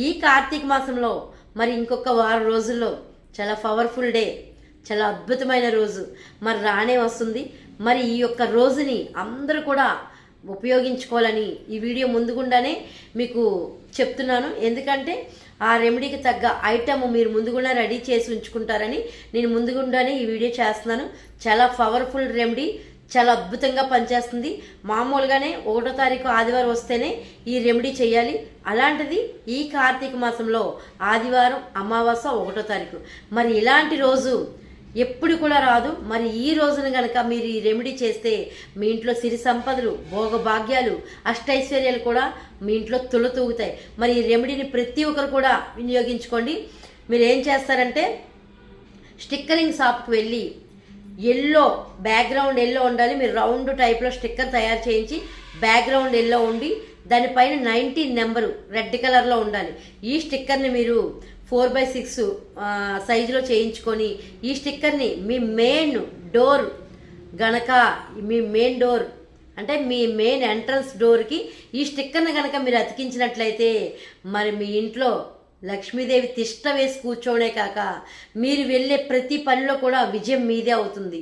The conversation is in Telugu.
ఈ కార్తీక మాసంలో మరి ఇంకొక వారం రోజుల్లో చాలా పవర్ఫుల్ డే, చాలా అద్భుతమైన రోజు మరి రానే వస్తుంది. మరి ఈ యొక్క రోజుని అందరూ కూడా ఉపయోగించుకోవాలని ఈ వీడియో ముందుగుండానే మీకు చెప్తున్నాను. ఎందుకంటే ఆ రెమెడీకి తగ్గ ఐటమ్ మీరు ముందుగుండా రెడీ చేసి ఉంచుకుంటారని నేను ముందుగుండానే ఈ వీడియో చేస్తున్నాను. చాలా పవర్ఫుల్ రెమెడీ, చాలా అద్భుతంగా పనిచేస్తుంది. మామూలుగానే 1వ తారీఖు ఆదివారం వస్తేనే ఈ రెమెడీ చేయాలి. అలాంటిది ఈ కార్తీక మాసంలో ఆదివారం అమావాస్య 1వ తారీఖు. మరి ఇలాంటి రోజు ఎప్పుడు కూడా రాదు. మరి ఈ రోజున కనుక మీరు ఈ రెమెడీ చేస్తే మీ ఇంట్లో సిరి సంపదలు, భోగభాగ్యాలు, అష్టైశ్వర్యాలు కూడా మీ ఇంట్లో తొలతూగుతాయి. మరి ఈ రెమెడీని ప్రతి ఒక్కరు కూడా వినియోగించుకోండి. మీరు ఏం చేస్తారంటే స్టిక్కరింగ్ షాప్కి వెళ్ళి ఎల్లో బ్యాక్గ్రౌండ్ ఎల్లో ఉండాలి. మీరు రౌండ్ టైప్లో స్టిక్కర్ తయారు చేయించి బ్యాక్గ్రౌండ్ ఎల్లో ఉండి దానిపైన 19 నెంబరు రెడ్ కలర్లో ఉండాలి. ఈ స్టిక్కర్ని మీరు 4/6 సైజులో చేయించుకొని ఈ స్టిక్కర్ని మీ మెయిన్ డోర్ గనక, మీ మెయిన్ డోర్ అంటే మీ మెయిన్ ఎంట్రన్స్ డోర్కి ఈ స్టిక్కర్ని కనుక మీరు అతికించినట్లయితే మరి మీ ఇంట్లో లక్ష్మీదేవి తిష్ట వేసి కూర్చోనే కాక మీరు వెళ్ళే ప్రతి పనిలో కూడా విజయం మీదే అవుతుంది.